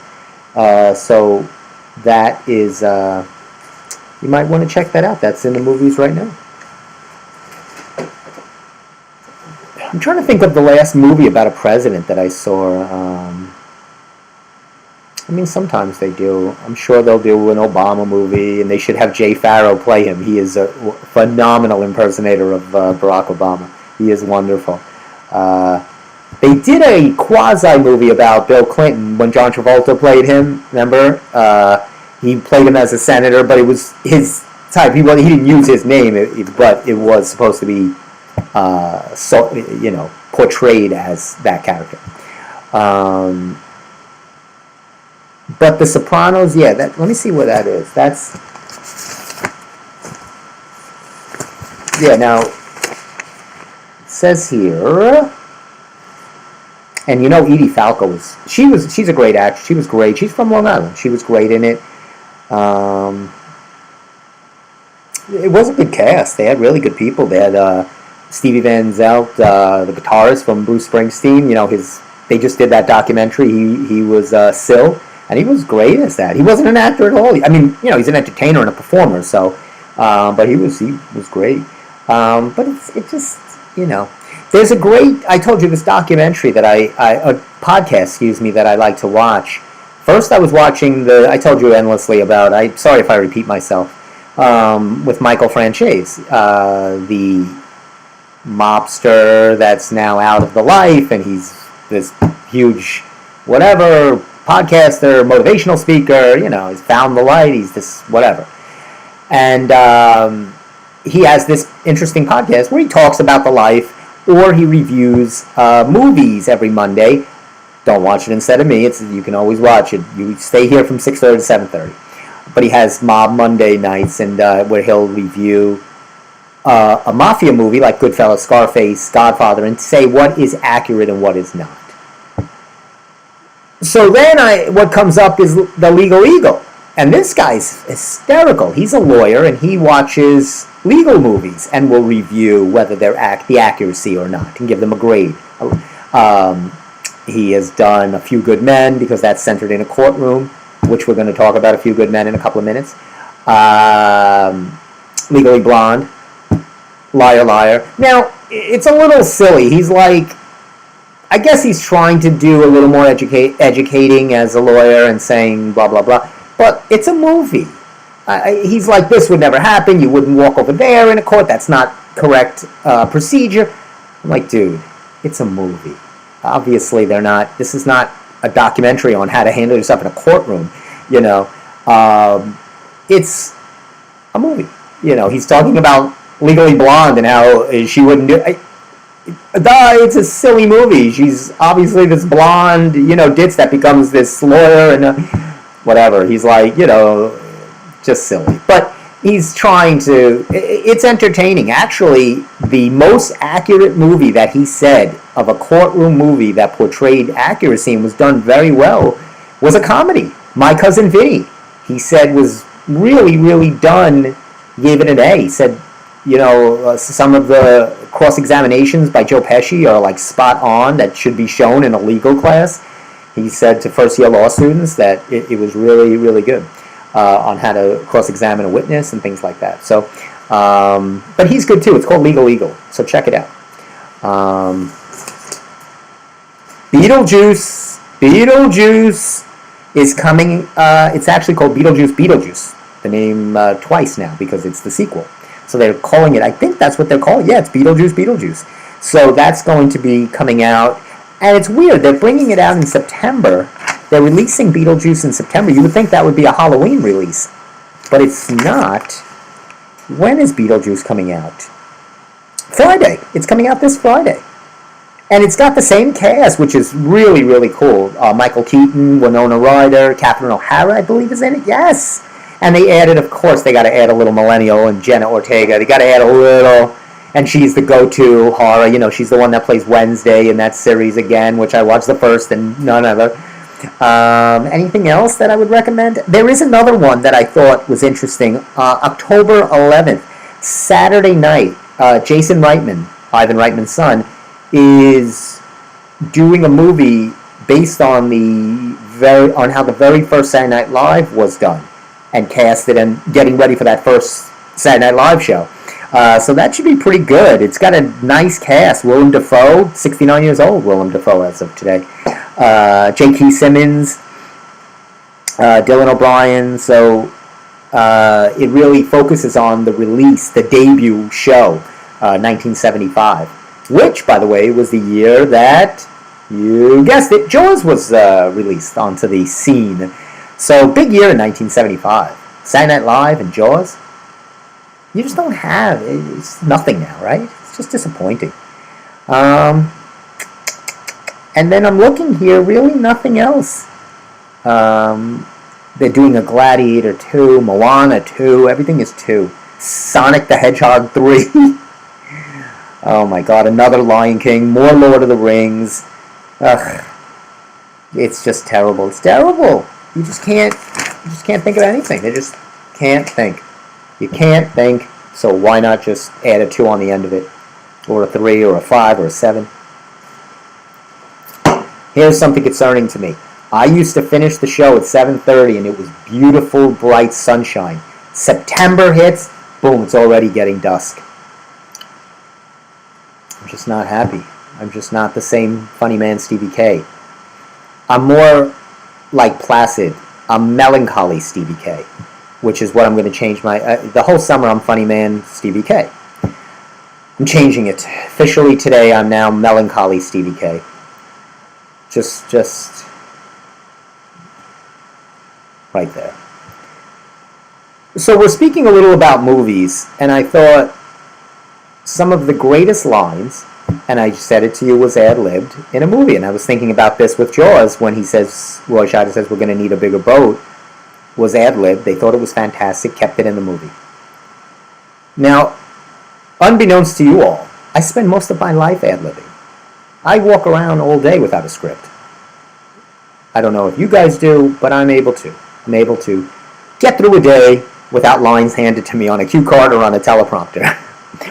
So that is, you might want to check that out. That's in the movies right now. I'm trying to think of the last movie about a president that I saw. Sometimes they do. I'm sure they'll do an Obama movie, and they should have Jay Farrow play him. He is a phenomenal impersonator of Barack Obama. He is wonderful. They did a quasi-movie about Bill Clinton when John Travolta played him. Remember? He played him as a senator, but it was his type. He didn't use his name, but it was supposed to be portrayed as that character. But The Sopranos, yeah. Let me see what that is. Now it says here, and Edie Falco she's a great actress. She was great. She's from Long Island. She was great in it. It was a good cast. They had really good people. They had Stevie Van Zelt, the guitarist from Bruce Springsteen. They just did that documentary. He was Syl. And he was great as that. He wasn't an actor at all. He's an entertainer and a performer. So, but he was great. But it just, there's a great. I told you this documentary that a podcast, that I like to watch. First, I was watching I told you endlessly about. Sorry if I repeat myself. With Michael Franchese, the mobster that's now out of the life, and he's this huge, whatever. Podcaster, motivational speaker, he's found the light, he's this whatever. And he has this interesting podcast where he talks about the life, or he reviews movies every Monday. Don't watch it instead of me. You can always watch it. You stay here from 6:30 to 7:30. But he has Mob Monday nights, and where he'll review a mafia movie like Goodfellas, Scarface, Godfather, and say what is accurate and what is not. So then what comes up is the Legal Eagle. And this guy's hysterical. He's a lawyer, and he watches legal movies and will review whether they're the accuracy or not and give them a grade. He has done A Few Good Men, because that's centered in a courtroom, which we're going to talk about A Few Good Men in a couple of minutes. Legally Blonde. Liar, Liar. Now, it's a little silly. He's like... I guess he's trying to do a little more educating as a lawyer and saying blah, blah, blah. But it's a movie. He's like, this would never happen. You wouldn't walk over there in a court. That's not correct procedure. I'm like, dude, it's a movie. Obviously, this is not a documentary on how to handle yourself in a courtroom. It's a movie. he's talking about Legally Blonde and how she wouldn't do. It's a silly movie. She's obviously this blonde, ditz that becomes this lawyer and whatever. He's like, just silly. But he's trying to. It's entertaining. Actually, the most accurate movie that he said of a courtroom movie that portrayed accuracy and was done very well was a comedy. My Cousin Vinny, he said, was really, really done. Gave it an A. He said, some of the cross-examinations by Joe Pesci are like spot on, that should be shown in a legal class. He said to first-year law students that it was really, really good on how to cross-examine a witness and things like that. So, but he's good too. It's called Legal Eagle, so check it out. Beetlejuice is coming. It's actually called Beetlejuice. The name twice now because it's the sequel. So they're calling it, I think that's what they're calling it. Yeah, it's Beetlejuice. So that's going to be coming out. And it's weird. They're bringing it out in September. They're releasing Beetlejuice in September. You would think that would be a Halloween release. But it's not. When is Beetlejuice coming out? Friday. It's coming out this Friday. And it's got the same cast, which is really, really cool. Michael Keaton, Winona Ryder, Catherine O'Hara, I believe, is in it. Yes. And they added, of course, they got to add a little millennial and Jenna Ortega. They got to add a little, and she's the go-to horror. She's the one that plays Wednesday in that series again, which I watched the first and none other. Anything else that I would recommend? There is another one that I thought was interesting. October 11th, Saturday night, Jason Reitman, Ivan Reitman's son, is doing a movie based on how the very first Saturday Night Live was done and casted and getting ready for that first Saturday Night Live show. So that should be pretty good. It's got a nice cast. Willem Dafoe, 69 years old, Willem Dafoe as of today. J.K. Simmons, Dylan O'Brien. So it really focuses on the release, the debut show, 1975. Which, by the way, was the year that, you guessed it, Jaws was released onto the scene. So, big year in 1975. Saturday Night Live and Jaws. You just don't have, it's nothing now, right? It's just disappointing. And then I'm looking here, really nothing else. They're doing a Gladiator 2, Moana 2, everything is 2. Sonic the Hedgehog 3. Oh my God, another Lion King, more Lord of the Rings. Ugh, it's just terrible. It's terrible. You just can't think of anything. They just can't think. You can't think, so why not just add a 2 on the end of it? Or a 3, or a 5, or a 7. Here's something concerning to me. I used to finish the show at 7:30, and it was beautiful, bright sunshine. September hits, boom, it's already getting dusk. I'm just not happy. I'm just not the same funny man Stevie K. I'm more like Placid. I'm melancholy Stevie K, which is what I'm going to change my... the whole summer I'm funny man Stevie K. I'm changing it. Officially today I'm now melancholy Stevie K. Just right there. So we're speaking a little about movies, and I thought some of the greatest lines, and I said it to you, was ad-libbed in a movie. And I was thinking about this with Jaws when he says, Roy Scheider says, we're going to need a bigger boat, was ad-libbed. They thought it was fantastic, kept it in the movie. Now, unbeknownst to you all, I spend most of my life ad-libbing. I walk around all day without a script. I don't know if you guys do, but I'm able to. I'm able to get through a day without lines handed to me on a cue card or on a teleprompter.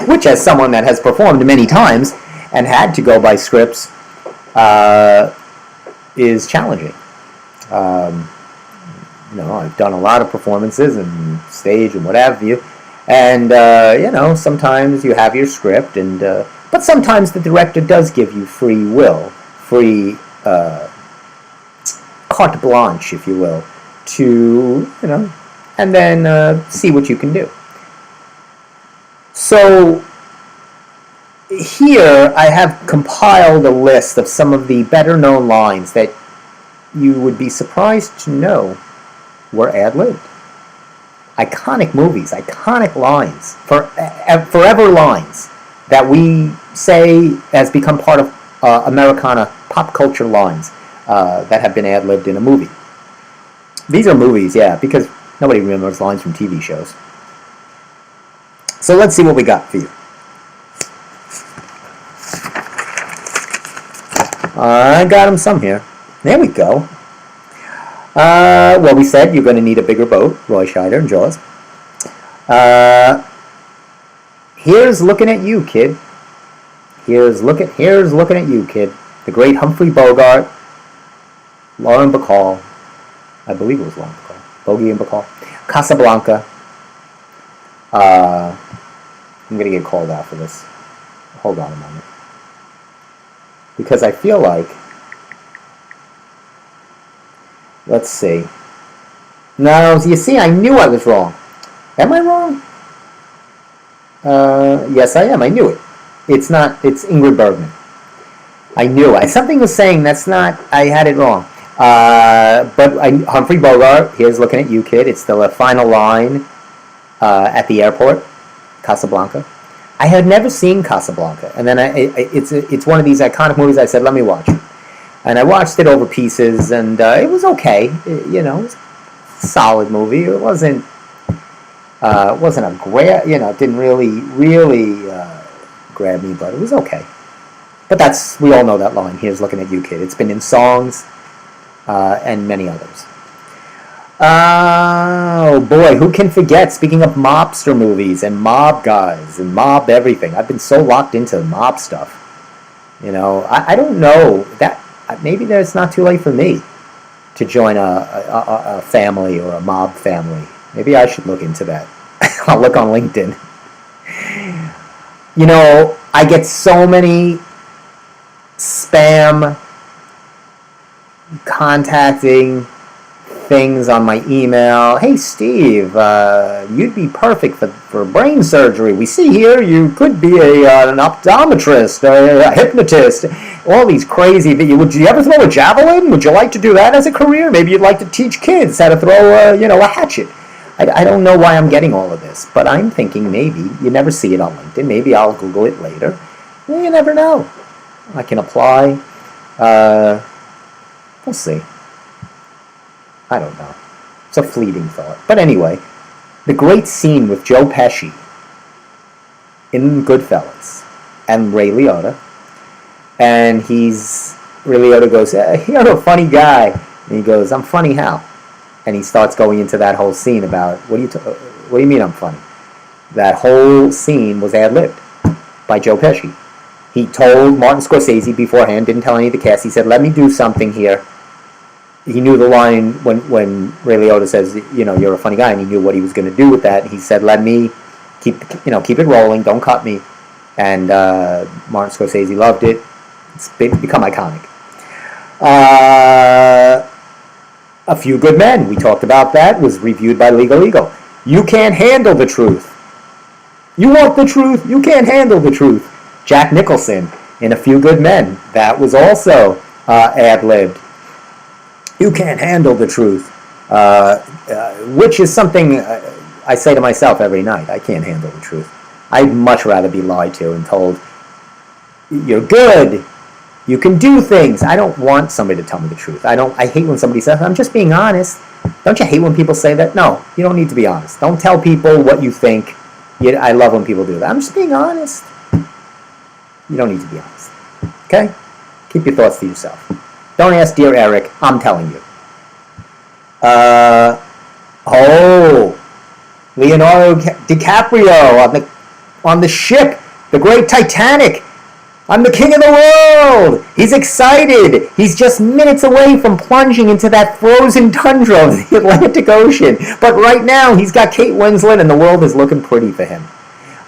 Which, as someone that has performed many times and had to go by scripts, is challenging. I've done a lot of performances and stage and what have you, and sometimes you have your script, but sometimes the director does give you free will, free carte blanche, if you will, to and then see what you can do. So here I have compiled a list of some of the better known lines that you would be surprised to know were ad-libbed. iconic movies, iconic lines, forever lines that we say has become part of Americana pop culture lines that have been ad-libbed in a movie. These are movies, yeah, because nobody remembers lines from TV shows. So let's see what we got for you. I got him some here. There we go. Well, we said you're going to need a bigger boat. Roy Scheider and Jaws. Here's looking at you, kid. Here's looking at you, kid. The great Humphrey Bogart, Lauren Bacall. I believe it was Lauren Bacall. Bogey and Bacall. Casablanca. I'm going to get called out for this. Hold on a moment. Because I feel like... Let's see. No, you see, I knew I was wrong. Am I wrong? Yes, I am. I knew it. It's not. It's Ingrid Bergman. I knew it. Something was saying that's not... I had it wrong. Humphrey Bogart, here's looking at you, kid. It's the final line at the airport. Casablanca. I had never seen Casablanca, and then it's one of these iconic movies. I said, let me watch it, and I watched it over pieces, and it was okay. It was a solid movie. It wasn't a great, it didn't really grab me, but it was okay. But we all know that line. Here's looking at you, kid. It's been in songs and many others. Oh boy, who can forget? Speaking of mobster movies and mob guys and mob everything, I've been so locked into mob stuff. I don't know that maybe it's not too late for me to join a family or a mob family. Maybe I should look into that. I'll look on LinkedIn. I get so many spam contacting things on my email. Hey Steve, you'd be perfect for brain surgery. We see here you could be an optometrist, a hypnotist. All these crazy. Would you ever throw a javelin? Would you like to do that as a career? Maybe you'd like to teach kids how to throw a hatchet. I don't know why I'm getting all of this, but I'm thinking maybe you never see it on LinkedIn. Maybe I'll Google it later. You never know. I can apply. We'll see. I don't know. It's a fleeting thought. But anyway, the great scene with Joe Pesci in Goodfellas and Ray Liotta. And Ray Liotta goes, you're a funny guy. And he goes, I'm funny how? And he starts going into that whole scene about, what do you mean I'm funny? That whole scene was ad-libbed by Joe Pesci. He told Martin Scorsese beforehand, didn't tell any of the cast, he said, let me do something here. He knew the line when Ray Liotta says, you're a funny guy, and he knew what he was going to do with that. He said, let me keep it rolling, don't cut me. And Martin Scorsese loved it. It's become iconic. A Few Good Men, we talked about that, was reviewed by Legal Eagle. You can't handle the truth. You want the truth? You can't handle the truth. Jack Nicholson in A Few Good Men. That was also ad-libbed. You can't handle the truth, which is something I say to myself every night. I can't handle the truth. I'd much rather be lied to and told, you're good, you can do things. I don't want somebody to tell me the truth. I hate when somebody says, I'm just being honest. Don't you hate when people say that? No, you don't need to be honest. Don't tell people what you think. I love when people do that. I'm just being honest. You don't need to be honest. Okay? Keep your thoughts to yourself. Don't ask dear Eric. I'm telling you. Leonardo DiCaprio on the ship, the great Titanic. I'm the king of the world. He's excited. He's just minutes away from plunging into that frozen tundra of the Atlantic Ocean. But right now, he's got Kate Winslet, and the world is looking pretty for him.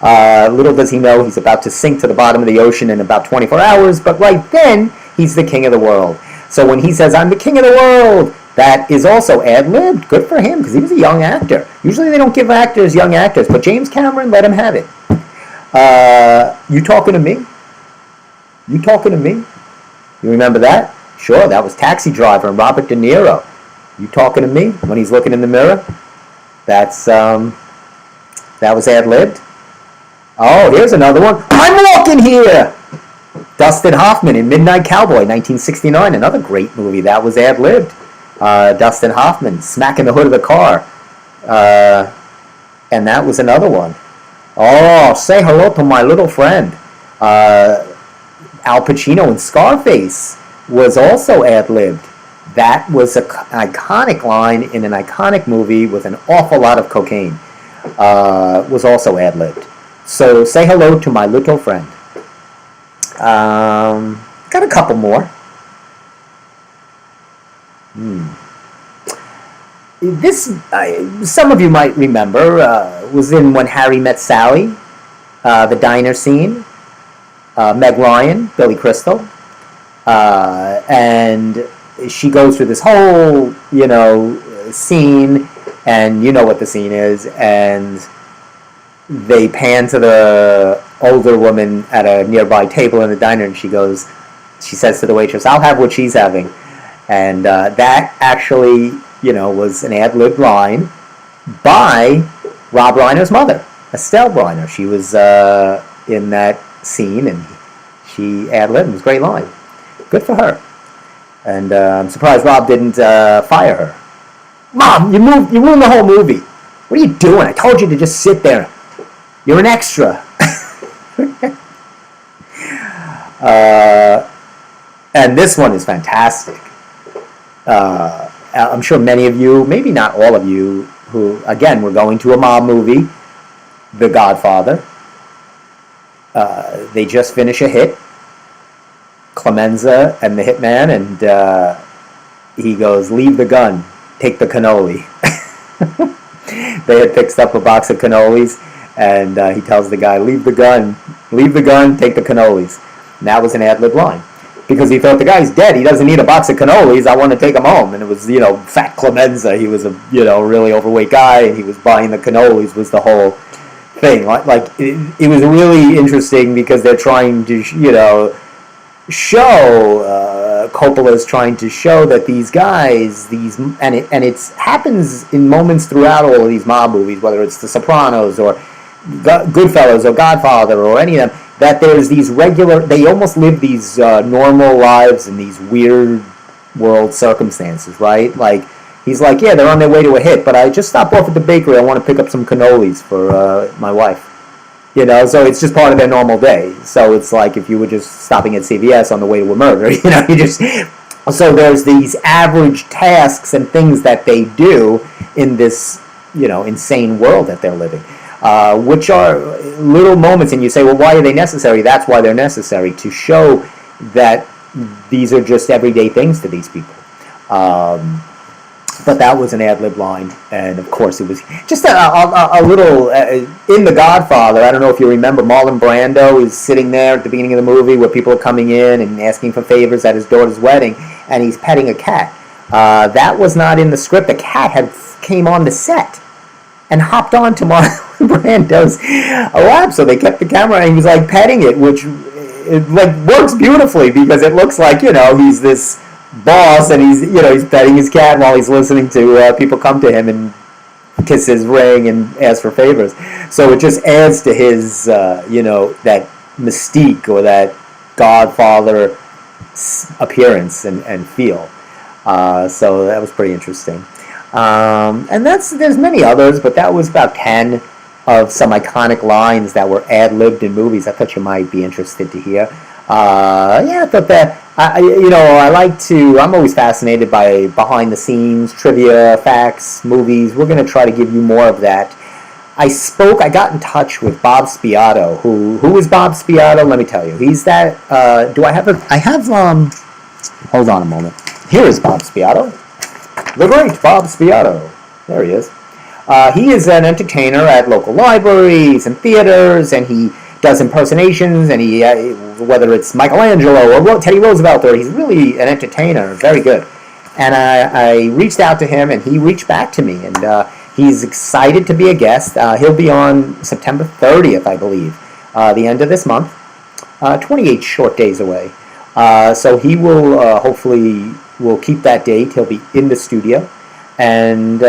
Little does he know he's about to sink to the bottom of the ocean in about 24 hours. But right then, he's the king of the world. So when he says, I'm the king of the world, that is also ad-libbed. Good for him, because he was a young actor. Usually they don't give actors young actors, but James Cameron let him have it. You talking to me? You talking to me? You remember that? Sure, that was Taxi Driver and Robert De Niro. You talking to me when he's looking in the mirror? That's that was ad-libbed. Oh, here's another one. I'm walking here. Dustin Hoffman in Midnight Cowboy, 1969. Another great movie. That was ad-libbed. Dustin Hoffman smacking the hood of the car. And that was another one. Oh, Say Hello to My Little Friend. Al Pacino in Scarface was also ad-libbed. That was an iconic line in an iconic movie with an awful lot of cocaine. Was also ad-libbed. So, Say Hello to My Little Friend. Got a couple more. This, some of you might remember, was in When Harry Met Sally, the diner scene. Meg Ryan, Billy Crystal, and she goes through this whole, scene, and you know what the scene is, and they pan to the older woman at a nearby table in the diner, and she says to the waitress, "I'll have what she's having," and that actually, was an ad-lib line by Rob Reiner's mother, Estelle Reiner. She was in that scene, and she ad-libbed. It was a great line. Good for her. And I'm surprised Rob didn't fire her. Mom, you ruined the whole movie. What are you doing? I told you to just sit there. You're an extra. And this one is fantastic. I'm sure many of you, maybe not all of you, who, again, were going to a mob movie, The Godfather. They just finish a hit, Clemenza and the hitman, and he goes, "Leave the gun, take the cannoli." They had picked up a box of cannolis, and he tells the guy, leave the gun, take the cannolis." And that was an ad-lib line, because he thought, the guy's dead, he doesn't need a box of cannolis, I want to take him home. And it was, fat Clemenza, he was a, really overweight guy, and he was buying the cannolis, was the whole thing. It was really interesting, because they're trying to, show, Coppola's trying to show that these guys, and it happens in moments throughout all of these mob movies, whether it's The Sopranos or Goodfellas or Godfather or any of them, that there's these they almost live these normal lives in these weird world circumstances, right? Like, he's like, yeah, they're on their way to a hit, but I just stopped off at the bakery, I want to pick up some cannolis for my wife. So it's just part of their normal day. So it's like if you were just stopping at CVS on the way to a murder, so there's these average tasks and things that they do in this, insane world that they're living, which are little moments, and you say, well, why are they necessary? That's why they're necessary, to show that these are just everyday things to these people. But that was an ad-lib line, and of course it was just a little, in The Godfather, I don't know if you remember, Marlon Brando is sitting there at the beginning of the movie where people are coming in and asking for favors at his daughter's wedding, and he's petting a cat. That was not in the script. The cat came on the set and hopped onto Marlon Brando's lap, so they kept the camera, and he was petting it, which works beautifully, because it looks like, he's this boss, and he's petting his cat while he's listening to people come to him and kiss his ring and ask for favors. So it just adds to his that mystique, or that Godfather appearance and feel. So that was pretty interesting. And there's many others, but that was about 10 of some iconic lines that were ad-libbed in movies. I thought you might be interested to hear. I thought that, I'm always fascinated by behind-the-scenes, trivia, facts, movies. We're going to try to give you more of that. I got in touch with Bob Spiato. Who is Bob Spiato? Let me tell you. He's that, hold on a moment. Here is Bob Spiato. The great Bob Spiato. There he is. He is an entertainer at local libraries and theaters, and he does impersonations, and he, whether it's Michelangelo or Teddy Roosevelt, or he's really an entertainer, very good. And I reached out to him, and he reached back to me, and he's excited to be a guest. He'll be on September 30th, I believe, the end of this month, 28 short days away. So he will hopefully will keep that date. He'll be in the studio. and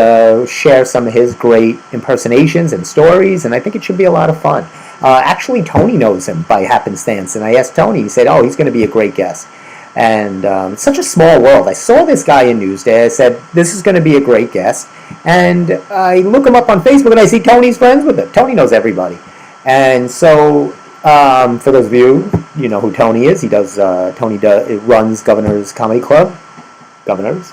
share some of his great impersonations and stories, and I think it should be a lot of fun. Actually, Tony knows him by happenstance, and I asked Tony, he said, oh, he's going to be a great guest. And it's such a small world. I saw this guy in Newsday. I said, this is going to be a great guest. And I look him up on Facebook, and I see Tony's friends with him. Tony knows everybody. And so, for those of you, you know who Tony is. He does, runs Governor's Comedy Club. Governors.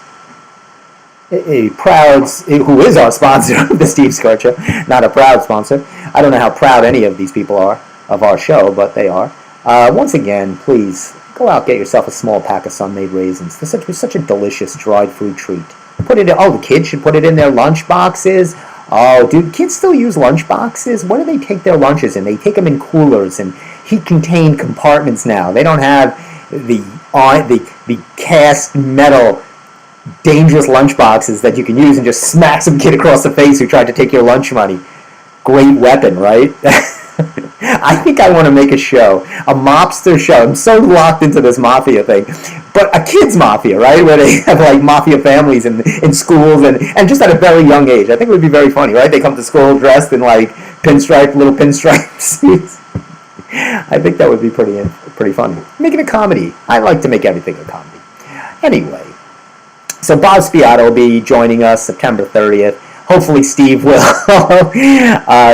Who is our sponsor of the Steve Squared Show. Not a proud sponsor. I don't know how proud any of these people are of our show, but they are. Once again, please, go out, get yourself a small pack of Sun-Made Raisins. This is such a delicious dried fruit treat. Put it in, the kids should put it in their lunch boxes. Oh, dude, kids still use lunch boxes? What do they take their lunches in? They take them in coolers and heat-contained compartments now. They don't have the cast metal dangerous lunch boxes that you can use and just smack some kid across the face who tried to take your lunch money. Great weapon, right? I think I want to make a show, a mobster show. I'm so locked into this mafia thing. But a kid's mafia, right? Where they have like mafia families in schools and just at a very young age. I think it would be very funny, right? They come to school dressed in like little pinstripe suits. I think that would be pretty funny. Making a comedy. I like to make everything a comedy. Anyway, so Bob Spiato will be joining us September 30th. Hopefully Steve will,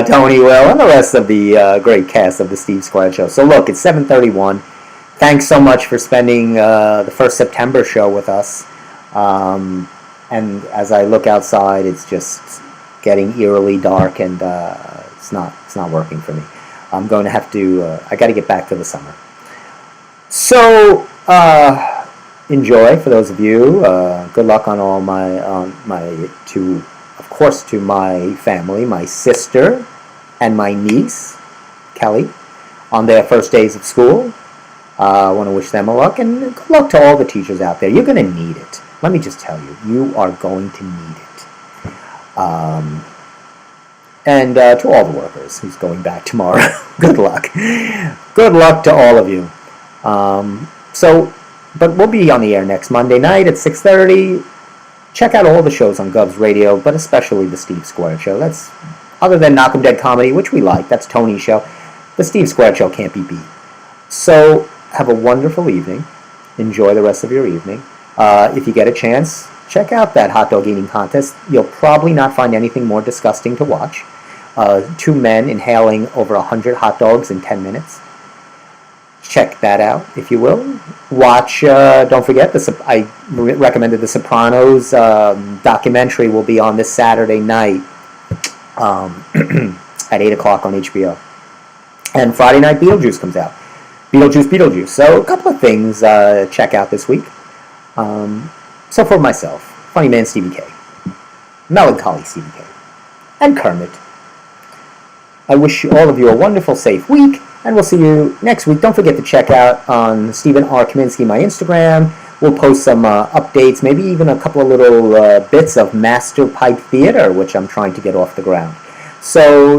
Tony will, and the rest of the great cast of the Steve Squared Show. So look, it's 7:31. Thanks so much for spending the first September show with us. And as I look outside, it's just getting eerily dark, and it's not working for me. I'm going to have to. I got to get back to the summer. So enjoy for those of you. Good luck on all to my family, my sister and my niece, Kelly, on their first days of school. I want to wish them a luck, and good luck to all the teachers out there. You're going to need it. Let me just tell you, you are going to need it. And to all the workers who's going back tomorrow, good luck. Good luck to all of you. But we'll be on the air next Monday night at 6:30. Check out all the shows on Gov's Radio, but especially the Steve Squared Show. That's, other than Knock 'em Dead Comedy, which we like, that's Tony's show. The Steve Squared Show can't be beat. So, have a wonderful evening. Enjoy the rest of your evening. If you get a chance, check out that hot dog eating contest. You'll probably not find anything more disgusting to watch. Two men inhaling over 100 hot dogs in 10 minutes. Check that out, if you will. Watch, don't forget, I recommended The Sopranos documentary will be on this Saturday night at 8 o'clock on HBO. And Friday night, Beetlejuice comes out. Beetlejuice. So a couple of things check out this week. So for myself, Funny Man Stevie K, Melancholy Stevie K, and Kermit, I wish all of you a wonderful, safe week, and we'll see you next week. Don't forget to check out on Stephen R. Kaminsky, my Instagram. We'll post some updates, maybe even a couple of little bits of Master Pipe Theater, which I'm trying to get off the ground. So